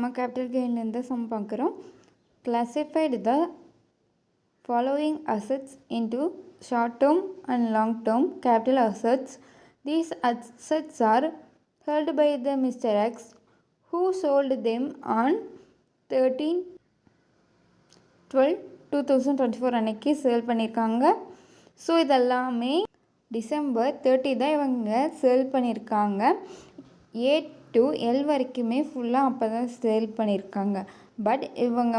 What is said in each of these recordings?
நம்ம capital கெயின்லேருந்து some பார்க்குறோம். Classified the following assets into short term and long term capital assets. These assets are held by the Mr. X who sold them on 13/12/2024 அன்னைக்கு sale பண்ணியிருக்காங்க. So இதெல்லாமே December 30 தான் இவங்க sale பண்ணியிருக்காங்க. A to L வரைக்குமே ஃபுல்லாக அப்போ தான் சேல் பண்ணியிருக்காங்க. பட் இவங்க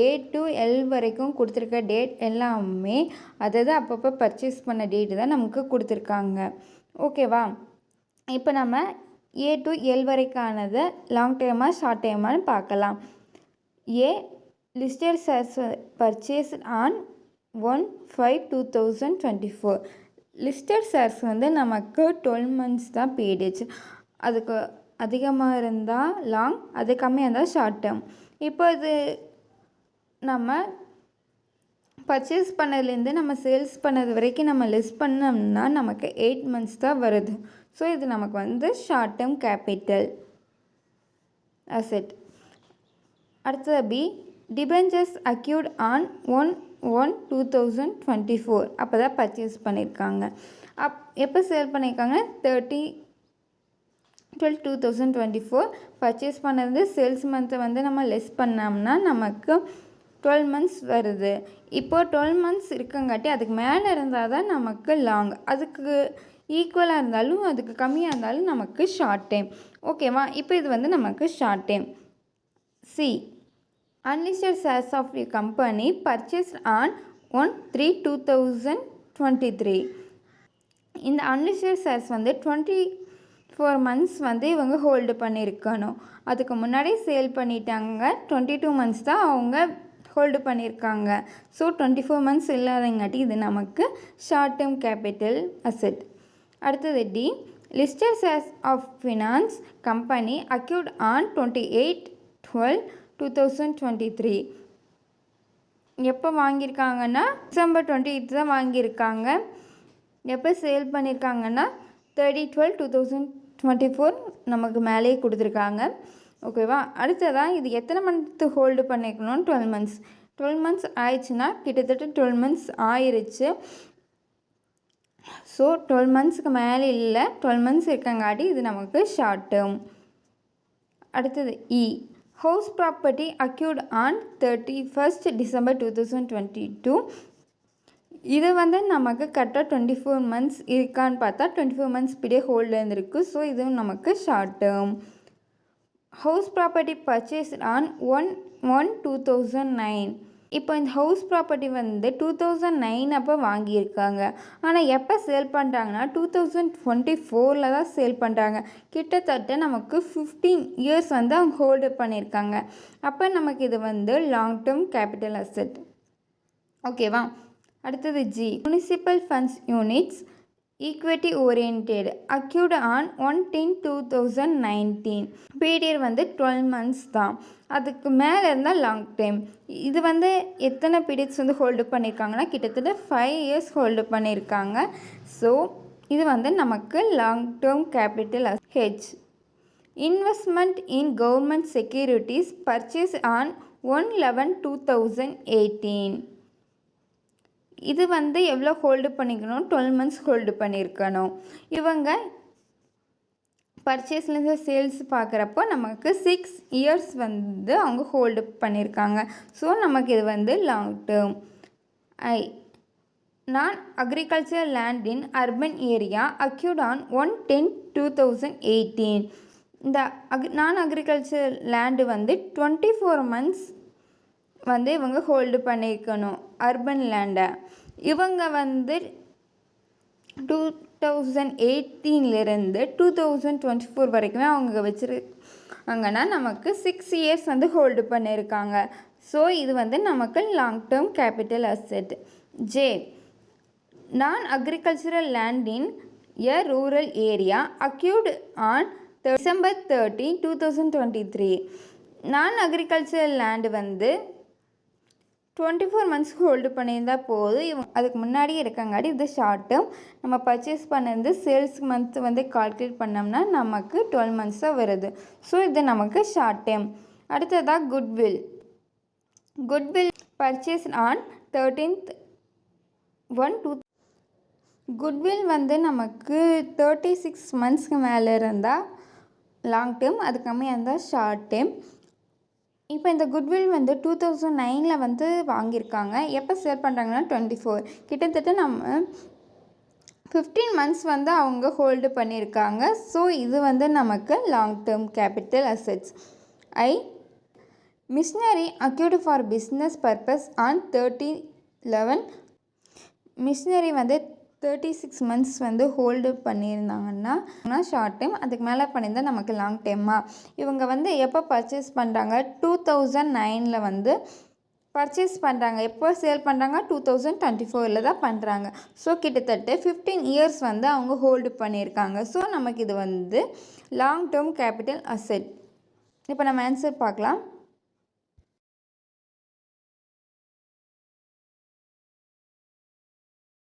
A to L வரைக்கும் கொடுத்துருக்க டேட் எல்லாமே அதாவது அப்பப்போ பர்ச்சேஸ் பண்ண டேட்டு தான் நமக்கு கொடுத்துருக்காங்க. ஓகேவா? இப்போ நம்ம A to L வரைக்கானதை லாங் டைமாக ஷார்ட் டைமானு பார்க்கலாம். A listed shares purchase on 1/5/2024. Listed shares நமக்கு 12 months தான் பீரியட்ஸ். அதுக்கு அதிகமாக இருந்தால் லாங், அது கம்மியாக இருந்தால் ஷார்ட் டேர்ம். இப்போ இது நம்ம பர்ச்சேஸ் பண்ணதுலேருந்து நம்ம சேல்ஸ் பண்ணது வரைக்கும் நம்ம லிஸ்ட் பண்ணோம்னா நமக்கு 8 months தான் வருது. ஸோ இது நமக்கு ஷார்ட் டேர்ம் கேபிட்டல் அசெட். அடுத்தது பி டிபெஞ்சர்ஸ் அக்யூர்ட் ஆன் 1/1/2024. அப்போ தான் பர்ச்சேஸ் பண்ணியிருக்காங்க. எப்போ சேல் பண்ணியிருக்காங்க? 30/12/2024 பர்ச்சேஸ் பண்ணது. சேல்ஸ் மந்த்தை நம்ம லெஸ் பண்ணோம்னா நமக்கு 12 months வருது. இப்போது 12 months இருக்கங்காட்டி அதுக்கு மேலே இருந்தால் தான் நமக்கு லாங், அதுக்கு ஈக்குவலாக இருந்தாலும் அதுக்கு கம்மியாக இருந்தாலும் நமக்கு ஷார்ட் டைம். ஓகேவா? இப்போ இது நமக்கு short time. C unlisted shares of the company purchased on 1/3/2023. இந்த அன்லிஸ்டட் ஷேர்ஸ் 24 months இவங்க ஹோல்டு பண்ணியிருக்கணும். அதுக்கு முன்னாடி சேல் பண்ணிட்டாங்க. 22 months தான் அவங்க ஹோல்டு பண்ணியிருக்காங்க. ஸோ 24 months இல்லாதங்காட்டி இது நமக்கு ஷார்ட் டேர்ம் கேபிட்டல் அசெட். அடுத்தது D listed shares of finance company acquired on 28/12/2023. எப்போ வாங்கியிருக்காங்கன்னா டிசம்பர் 28 தான் வாங்கியிருக்காங்க. எப்போ சேல் பண்ணியிருக்காங்கன்னா 30/12/2024 நமக்கு மேலேயே கொடுத்துருக்காங்க. ஓகேவா? அடுத்ததான் இது எத்தனை மந்த்து ஹோல்டு பண்ணிக்கணும்? 12 months. 12 months ஆயிடுச்சுன்னா கிட்டத்தட்ட 12 months ஆயிடுச்சு. ஸோ 12 monthsக்கு மேலே இல்லை, 12 months இருக்கங்காட்டி இது நமக்கு ஷார்ட் டேர்ம். அடுத்தது E house property acquired on 31st December 2022. இது நமக்கு கரெக்டாக 24 months இருக்கான்னு பார்த்தா 24 months பீரியட் ஹோல்டு இருந்திருக்கு. ஸோ இதுவும் நமக்கு short term. House property purchase on 1/1/2009. இப்போ இந்த ஹவுஸ் ப்ராப்பர்ட்டி 2009 அப்போ வாங்கியிருக்காங்க. ஆனால் எப்போ சேல் பண்ணுறாங்கன்னா 2024 தான் சேல் பண்ணுறாங்க. கிட்டத்தட்ட நமக்கு 15 years அவங்க ஹோல்டு பண்ணியிருக்காங்க. அப்போ நமக்கு இது லாங் டேர்ம் கேபிட்டல் அசெட். ஓகேவா? அடுத்தது G municipal funds units equity oriented acquired on 1/10/2019. Period 12 months தான். அதுக்கு மேலே இருந்தால் லாங் டைம். இது எத்தனை பீரியட்ஸ் ஹோல்டு பண்ணியிருக்காங்கன்னா கிட்டத்தட்ட 5 years ஹோல்டு பண்ணியிருக்காங்க. ஸோ இது நமக்கு long term capital H. Investment in government securities purchase on 1/11/2018. இது எவ்வளோ ஹோல்டு பண்ணிக்கணும்? 12 months ஹோல்டு பண்ணியிருக்கணும். இவங்க பர்ச்சேஸ்லேருந்து சேல்ஸ் பார்க்குறப்போ நமக்கு 6 years அவங்க ஹோல்டு பண்ணியிருக்காங்க. ஸோ நமக்கு இது long term. I non agriculture land in urban area acquired on 1/10/2018. இந்த நான் அக்ரிகல்ச்சர் லேண்டு 24 months இவங்க ஹோல்டு பண்ணியிருக்கணும் அர்பன் லேண்டை. இவங்க 2018 2024 வரைக்குமே அவங்க வச்சுருக்காங்கன்னா நமக்கு 6 years ஹோல்டு பண்ணியிருக்காங்க. ஸோ இது நமக்கு long term capital asset. J நான் agricultural land in a rural area acquired on December 30, 2023. நான் அக்ரிகல்ச்சரல் லேண்டு 24 months ஹோல்டு பண்ணியிருந்தால் போதும். இவங்க அதுக்கு முன்னாடி இருக்கங்காட்டி இது ஷார்ட் டேர்ம். நம்ம பர்ச்சேஸ் பண்ணிருந்து சேல்ஸ் மந்த் கால்குலேட் பண்ணோம்னா நமக்கு 12 months தான் வருது. ஸோ இது நமக்கு ஷார்ட் டைம். அடுத்ததாக goodwill purchase on 13th 1 goodwill வந்து நமக்கு 36 மந்த்ஸ்க்கு மேலே இருந்தால் லாங் டேர்ம், அது கம்மியாக இருந்தால் ஷார்ட் டேர்ம். இப்போ இந்த குட்வில் வந்து 2009 வந்து வாங்கியிருக்காங்க. எப்போ சேல் பண்ணுறாங்கன்னா 24. கிட்டத்தட்ட நம்ம 15 மந்த்ஸ் வந்து அவங்க ஹோல்டு பண்ணியிருக்காங்க. ஸோ இது வந்து நமக்கு long term capital assets. Machinery acquired for business purpose on 30/11. மிஷினரி வந்து 36 மந்த்ஸ் வந்து ஹோல்டு பண்ணியிருந்தாங்கன்னா ஷார்ட் டைம், அதுக்கு மேலே பண்ணியிருந்தால் நமக்கு லாங் டைமாக. இவங்க வந்து எப்போ பர்ச்சேஸ் பண்ணுறாங்க 2009 வந்து பர்ச்சேஸ் பண்ணுறாங்க. எப்போ சேல் பண்ணுறாங்க 2024 தான் பண்ணுறாங்க. ஸோ கிட்டத்தட்ட 15 இயர்ஸ் வந்து அவங்க ஹோல்டு பண்ணியிருக்காங்க. ஸோ நமக்கு இது வந்து லாங் டேர்ம் கேபிட்டல் அசெட். இப்போ நம்ம ஆன்சர் பார்க்கலாம்.